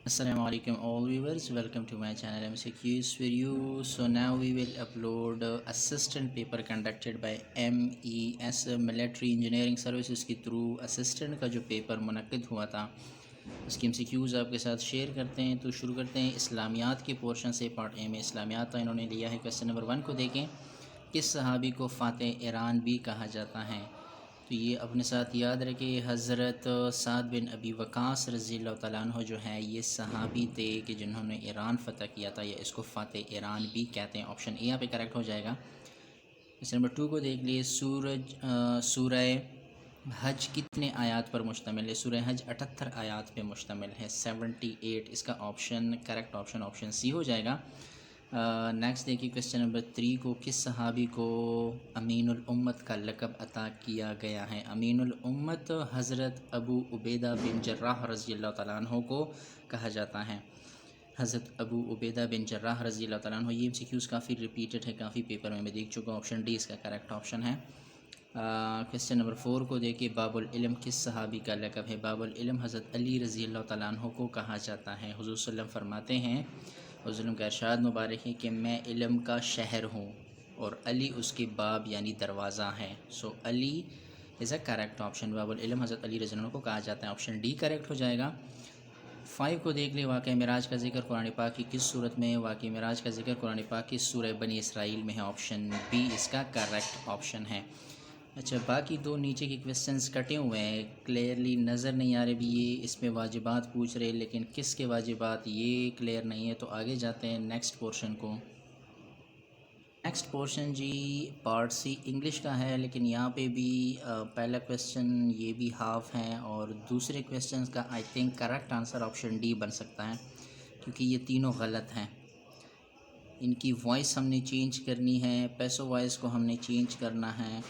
Assalamu alaikum all viewers, welcome to my channel MCQs video. So now we will upload assistant paper conducted by MES Military Engineering Services के through assistant का जो paper मुनक्किद हुआ था उसकी MCQs आपके साथ share करते हैं। तो शुरू करते हैं इस्लामियात के पोर्शन से। पार्ट ए में इस्लामियात का इन्होंने लिया है। क्वेश्चन नंबर 1 को देखें, किस सहाबी को फ़ातिह ईरान भी कहा जाता है? तो ये अपने साथ याद रखिए, हज़रत साद बिन अबी वक़ास रज़ियल्लाहु तआला अन्हु जो है ये सहाबी थे कि जिन्होंने ईरान फ़तह किया था, या इसको फ़ातिह ईरान भी कहते हैं। ऑप्शन ए यहाँ पे करेक्ट हो जाएगा। क्वेश्चन नंबर 2 को देख लिए, सूरह हज कितने आयात पर मुश्तमिल है? सूरह हज 78 आयात पे मुश्तमिल है, 78। इसका ऑप्शन करेक्ट ऑप्शन सी हो जाएगा। नेक्स्ट देखिए क्वेश्चन नंबर 3 को, किस सहाबी को अमीनुल उम्मत का लक़ब अता किया गया है? अमीनुल उम्मत हज़रत अबू उबैदा बिन जर्राह रज़ियल्लाहु तआला अन्हु को कहा जाता है। हज़रत अबू उबैदा बिन जर्राह रज़ियल्लाहु तआला अन्हु। ये MCQs काफ़ी रिपीटेड है, काफ़ी पेपर में मैं देख चुका हूँ। ऑप्शन डी इसका करेक्ट ऑप्शन है। क्वेश्चन नंबर 4 को देखिए, बाबुल इल्म किस सहाबी का लक़ब है? बाबुल इल्म हज़रत अली रज़ियल्लाहु तआला अन्हु को कहा जाता है। हुज़ूर सल्लल्लाहु अलैहि वसल्लम फरमाते हैं, हुज़ूर का इरशाद मुबारक है कि मैं इल्म का शहर हूँ और अली उसके बाब यानी दरवाज़ा है। So Ali is a correct option. बाबुल इल्म हज़रत अली रज़ियल्लाहु अन्हु को कहा जाता है। ऑप्शन डी करेक्ट हो जाएगा। 5 को देख ले, वाक़या मिराज का जिक्र कुरान पाक की किस सूरत में है? वाक़या मिराज का जिक्र कुरान पाक की सूरह बनी इसराइल में है। ऑप्शन बी इसका करेक्ट ऑप्शन है। अच्छा, बाकी दो नीचे के क्वेश्चंस कटे हुए हैं, क्लियरली नज़र नहीं आ रहे भी। ये इसमें वाजिबात पूछ रहे, लेकिन किस के वाजिबात ये क्लियर नहीं है। तो आगे जाते हैं नेक्स्ट पोर्शन को। नेक्स्ट पोर्शन जी पार्ट सी इंग्लिश का है, लेकिन यहाँ पे भी पहला क्वेश्चन ये भी हाफ है और दूसरे क्वेश्चन का I think correct answer option D बन सकता है, क्योंकि ये तीनों गलत हैं। इनकी वॉइस हमने चेंज करनी है, पैसो वॉइस को हमने चेंज करना है,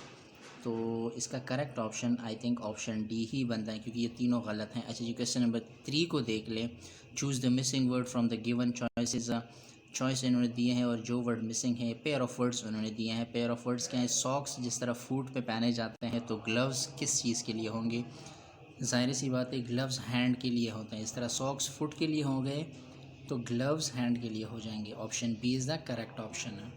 तो इसका correct option I think option D ही बनता है, क्योंकि ये तीनों गलत हैं। अच्छा जी, क्वेश्चन नंबर 3 को देख लें। Choose the missing word from the given choices. Choice इन्होंने दिए हैं और जो वर्ड मिसिंग है, पेयर ऑफ वर्ड्स उन्होंने दिए हैं। पेयर ऑफ वर्ड्स क्या है? सॉक्स जिस तरह फूट पे पहने जाते हैं, तो ग्लव्स किस चीज़ के लिए होंगे? ज़ाहिर सी बात है, ग्लव्स हैंड के लिए होते हैं। इस तरह सॉक्स फुट के लिए हो गए, तो ग्लव्स हैंड के लिए हो जाएंगे। Option B is the correct option है।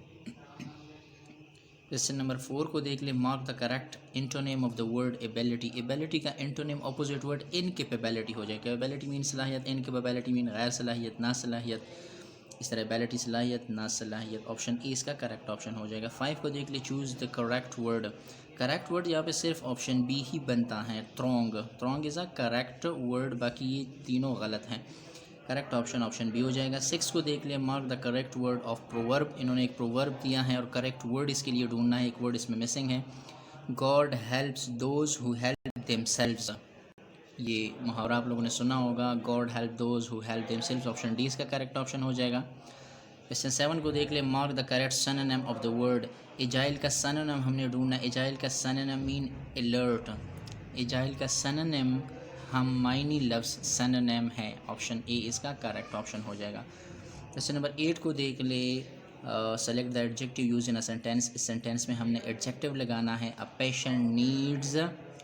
क्वेश्चन नंबर 4 को देख ले। Mark the correct antonym of the word ability. Ability का इंटोनेम ऑपोजिट वर्ड इनकेपेबिलिटी हो जाएगा। एबिलिटी मीन सलाहियत, इनकेपेबिलिटी मीन गैर सलाहियत, ना सलाहियत। इस तरह एबिलिटी सलाहियत, ना सलाहियत। ऑप्शन ए इसका करेक्ट ऑप्शन हो जाएगा। 5 को देख ले। Choose the correct word. Correct word यहाँ पे सिर्फ ऑप्शन बी ही बनता है, थ्रोंग। थ्रोंग इज़ अ करेक्ट वर्ड, बाकी ये तीनों गलत हैं। करेक्ट ऑप्शन ऑप्शन बी हो जाएगा। 6 को देख लिया। Mark the correct word of proverb. इन्होंने एक प्रोवर्ब दिया है और करेक्ट वर्ड इसके लिए ढूंढना है। एक वर्ड इसमें मिसिंग है। God helps those who help themselves. ये मुहावरा आप लोगों ने सुना होगा, God help those who help themselves. Option D इसका करेक्ट ऑप्शन हो जाएगा। क्वेश्चन 7 को देख ले। Mark the correct synonym of the word. Agile का सिनोनिम हमने ढूंढना है। एजाइल का सिनोनिम मीन अलर्ट। एजाइल का सिनोनिम हमाइनी लफ्ज़ सिनोनिम है। ऑप्शन ए इसका करेक्ट ऑप्शन हो जाएगा। क्वेश्चन नंबर 8 को देख ले। Select the adjective use in a sentence. इस सेंटेंस में हमने एडजेक्टिव लगाना है। A patient needs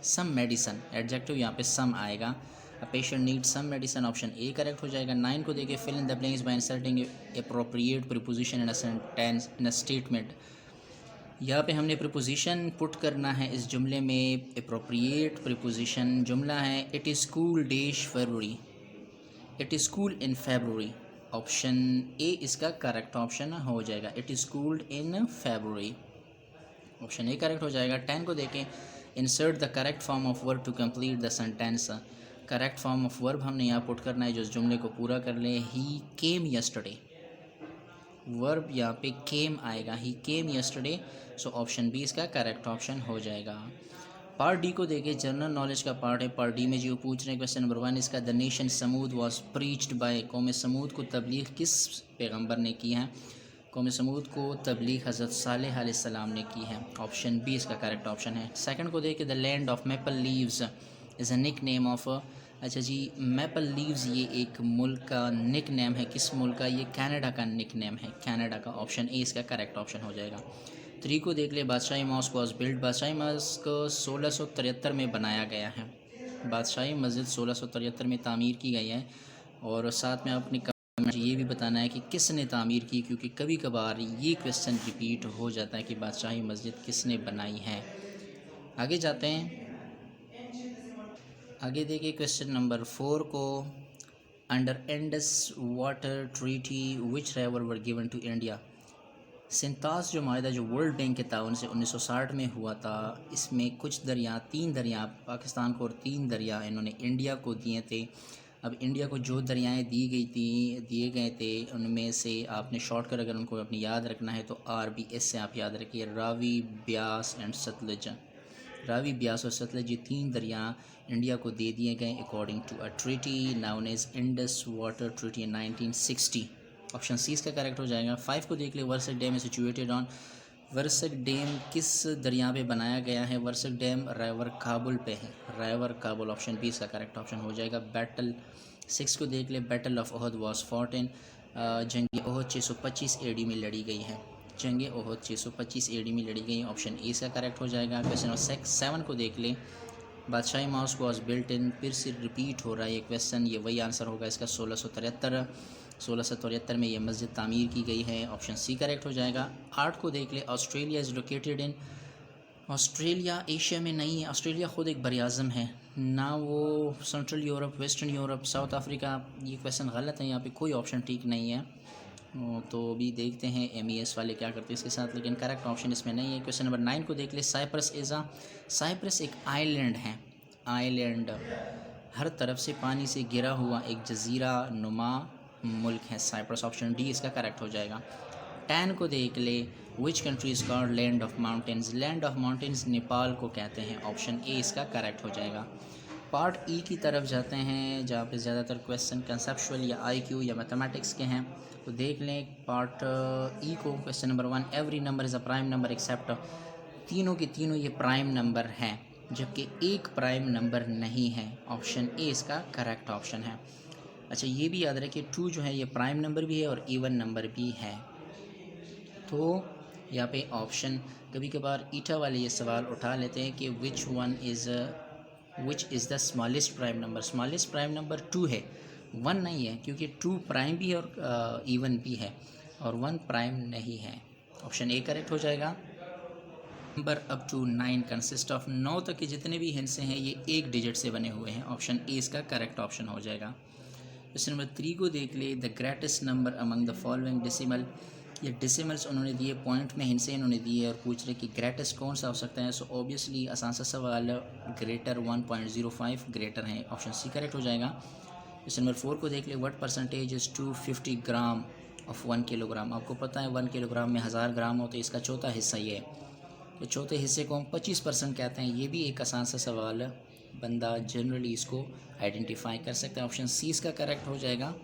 some medicine. Adjective यहाँ पे सम आएगा। A patient needs some medicine. Option A correct हो जाएगा। 9 को देखिए। Fill in the blanks by inserting appropriate preposition in a sentence in a statement. यहाँ पे हमने प्रीपोजिशन पुट करना है इस जुमले में। एप्रोप्रिएट प्रीपोजिशन जुमला है, it is cool dash February. It is cool in February. Option A इसका करेक्ट ऑप्शन हो जाएगा। It is cooled in February. Option A correct हो जाएगा। 10 को देखें। Insert the correct form of verb to complete the sentence. Correct form of verb हमने यहाँ put करना है जो इस जुमले को पूरा कर ले। ही केम यस्टरडे। वर्ब यहाँ पे केम आएगा। He came yesterday. So option B इसका करेक्ट ऑप्शन हो जाएगा। पार्ट डी को देखिए। जनरल नॉलेज का पार्ट है। पार्ट डी में जो पूछ रहे हैं, क्वेश्चन नंबर 1 इसका, the nation Thamud was preached by. कौम समूद को तबलीग किस पैगंबर ने की है? कौम समूद को तबलीग हज़रत सालेह अलैहिस्सलाम ने की है। ऑप्शन बी इसका करेक्ट ऑप्शन है। सेकंड को देखिए। The land of maple leaves is a nickname of. अच्छा जी, मैपल लीव्स ये एक मुल्क का निक नेम है। किस मुल्क का? ये कनाडा का निक नेम है, कनाडा का। ऑप्शन ए इसका करेक्ट ऑप्शन हो जाएगा। 3 को देख ले। Badshahi mosque was build. Badshahi mosque 1673 में बनाया गया है। बादशाही मस्जिद 1673 में तामीर की गई है। और साथ में अपनी कमेंट ये भी बताना है कि किसने तामीर की, क्योंकि कभी कभार ये क्वेश्चन रिपीट हो जाता है कि बादशाही मस्जिद किसने बनाई है। आगे जाते हैं। आगे देखिए क्वेश्चन नंबर 4 को, under Indus water treaty which river were given to India. सिंतास जो माहिदा जो वर्ल्ड बैंक के ताउन से 1960 में हुआ था, इसमें कुछ दरिया, 3 दरिया पाकिस्तान को और 3 दरिया इन्होंने इंडिया को दिए थे। अब इंडिया को जो दरियाएं दिए गए थे उनमें से आपने शॉर्टकट अगर उनको अपनी याद रखना है तो RBS से आप याद रखिए, रावी, ब्यास एंड सतलज। रावी, ब्यास और सतलज ये 3 दरिया इंडिया को दे दिए गए according to a treaty known as Indus water treaty in 1960। Option C इसका करेक्ट हो जाएगा। 5 को देख ले, Warsak dam is situated on. Warsak dam किस दरिया पे बनाया गया है? वर्सक डैम रायवर काबुल पे है, रायवर काबुल। ऑप्शन बी इसका करेक्ट ऑप्शन हो जाएगा। बैटल 6 को देख ले, battle of Uhud was fought in. जंग ओहद 625 AD में लड़ी गई है, जंग ओहद 625 AD में लड़ी गई है। ऑप्शन ए इसका करेक्ट हो जाएगा। क्वेश्चन नंबर 7 को देख ले, Badshahi mosque was built in, फिर से रिपीट हो रहा है ये क्वेश्चन, ये वही आंसर होगा इसका। 1673 में ये मस्जिद तामीर की गई है। ऑप्शन सी करेक्ट हो जाएगा। 8 को देख ले, Australia is located in. Australia Asia में नहीं है, ऑस्ट्रेलिया ख़ुद एक बरआज़म है, ना वो central Europe, western Europe, south Africa. ये क्वेश्चन गलत है, यहाँ पे कोई ऑप्शन ठीक नहीं है। तो अभी देखते हैं MES वाले क्या करते हैं इसके साथ, लेकिन करेक्ट ऑप्शन इसमें नहीं है। क्वेश्चन नंबर 9 को देख ले, साइप्रस साइप्रस एक आइलैंड है, आइलैंड हर तरफ से पानी से घिरा हुआ एक जजीरा नुमा मुल्क है साइप्रस। ऑप्शन डी इसका करेक्ट हो जाएगा। 10 को देख ले, which country is called land of mountains. Land of mountains Nepal को कहते हैं। ऑप्शन ए इसका करेक्ट हो जाएगा। पार्ट ई की तरफ जाते हैं, जहाँ पे ज़्यादातर क्वेश्चन कंसेप्चुअल या IQ या मैथमेटिक्स के हैं। तो देख लें पार्ट ई को। Question number 1, every number is a prime number except. तीनों के तीनों ये प्राइम नंबर हैं, जबकि एक प्राइम नंबर नहीं है। ऑप्शन ए इसका करेक्ट ऑप्शन है। अच्छा ये भी याद रखिए, 2 जो है ये प्राइम नंबर भी है और इवन नंबर भी है। तो यहाँ पे ऑप्शन, कभी कभार ईटा वाले ये सवाल उठा लेते हैं कि which is the smallest prime number. Smallest prime number 2 है, 1 नहीं है, क्योंकि 2 प्राइम भी है और इवन भी है, और 1 प्राइम नहीं है। ऑप्शन ए करेक्ट हो जाएगा। Number up to 9 consist of, 9 तक के जितने भी हिस्से हैं ये एक डिजिट से बने हुए हैं। ऑप्शन ए इसका करेक्ट ऑप्शन हो जाएगा। क्वेश्चन नंबर 3 को देख ले, the greatest number among the following decimal. ये डेसिमल्स उन्होंने दिए, पॉइंट में हिस्से इन्होंने दिए और पूछ रहे कि ग्रेटेस्ट कौन सा हो सकता है। सो ऑब्वियसली आसान सा सवाल, ग्रेटर 1.05 ग्रेटर है। ऑप्शन सी करेक्ट हो जाएगा। क्वेश्चन नंबर 4 को देख ले, what percentage is 250 gram of 1 kilogram. आपको पता है 1 किलोग्राम में 1000 ग्राम होते, इसका चौथा हिस्सा ये है, तो चौथे हिस्से को हम 25% कहते हैं। ये भी एक आसान सा सवाल है, बंदा जनरली इसको आइडेंटिफाई कर सकता है। ऑप्शन सी इसका करेक्ट हो जाएगा।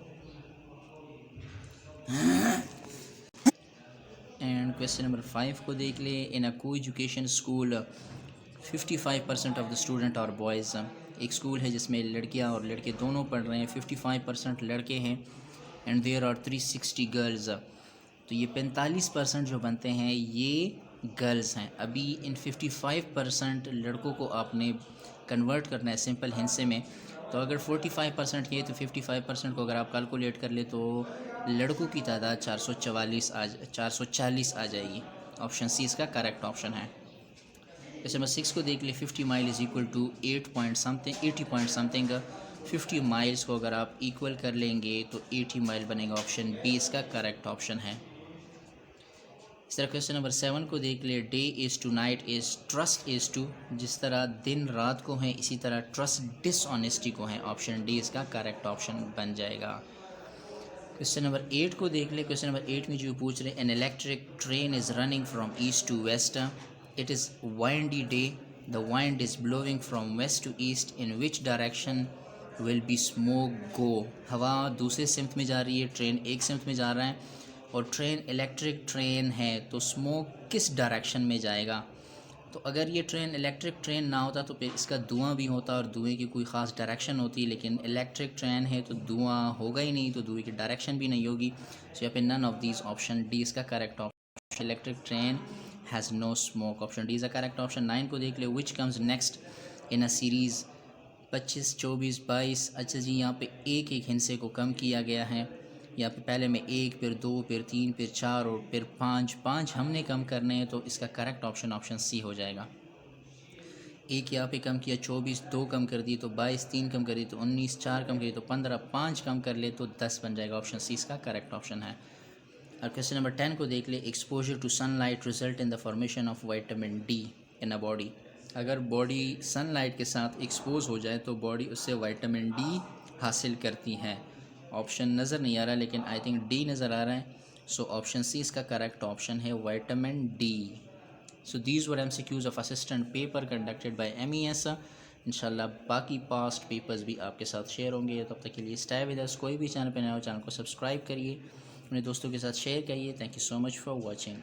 एंड क्वेश्चन नंबर 5 को देख ले, इन अ को education school 55% of the student और बॉयज़। एक स्कूल है जिसमें लड़कियां और लड़के दोनों पढ़ रहे हैं, 55% लड़के हैं, एंड देयर आर 360 गर्ल्स। तो ये 45% जो बनते हैं ये गर्ल्स हैं। अभी इन 55% लड़कों को आपने कन्वर्ट करना है सिंपल हिंसे में। तो अगर 45% किए तो 55% को अगर आप कैलकुलेट कर ले तो लड़कों की तादाद 440 आ जाएगी। ऑप्शन सी इसका करेक्ट ऑप्शन है। जैसे नंबर 6 को देख ले, 50 mile is equal to 80 point something. 50 miles को अगर आप इक्वल कर लेंगे तो 80 माइल बनेगा। ऑप्शन बी इसका करेक्ट ऑप्शन है। इस तरह क्वेश्चन नंबर 7 को देख ले, day is to night is trust is to. जिस तरह दिन रात को है इसी तरह ट्रस्ट डिसऑनेस्टी को है। ऑप्शन डी इसका करेक्ट ऑप्शन बन जाएगा। क्वेश्चन नंबर 8 को देख ले। क्वेश्चन नंबर 8 में जो पूछ रहे, an electric train is running from east to west. It is windy day, the wind is blowing from west to east, in which direction will be smoke go. हवा दूसरे सिमत में जा रही है, ट्रेन एक सिमत में जा रहा है, और ट्रेन इलेक्ट्रिक ट्रेन है, तो स्मोक किस डायरेक्शन में जाएगा। तो अगर ये ट्रेन इलेक्ट्रिक ट्रेन ना होता तो फिर इसका धुआं भी होता और धुएं की कोई ख़ास डायरेक्शन होती, लेकिन इलेक्ट्रिक ट्रेन है तो धुआं होगा ही नहीं, तो धुएं की डायरेक्शन भी नहीं होगी। सो यहाँ पे none of these, option D इसका correct option. Electric train has no smoke. Option D is the correct option. 9 को देख ले, which comes next in a series 25, 24, 22। अच्छा जी, यहाँ पे एक एक हिस्से को कम किया गया है। यहाँ पे पहले में 1, फिर 2, फिर 3, फिर 4 और फिर 5 हमने कम करने हैं, तो इसका करेक्ट ऑप्शन सी हो जाएगा। एक यहाँ पे कम किया 24, 2 कम कर दी तो 22, 3 कम कर दी तो 19, 4 कम कर दी तो 15, 5 कम कर ले तो 10 बन जाएगा। ऑप्शन सी इसका करेक्ट ऑप्शन है। और क्वेश्चन नंबर 10 को देख ले। Exposure to sunlight result in the formation of vitamin D in a body. अगर बॉडी सनलाइट के साथ एक्सपोज हो जाए तो बॉडी उससे विटामिन डी हासिल करती है। ऑप्शन नज़र नहीं आ रहा, लेकिन आई थिंक डी नज़र आ रहा है। सो ऑप्शन सी इसका करेक्ट ऑप्शन है, vitamin D. So these were MCQs of assistant paper conducted by MES। इंशाल्लाह बाकी पास्ट पेपर्स भी आपके साथ शेयर होंगे। तब तक के लिए स्टे विद अस। कोई भी चैनल पर नया हो, चैनल को सब्सक्राइब करिए, अपने दोस्तों के साथ शेयर करिए। Thank you so much for watching.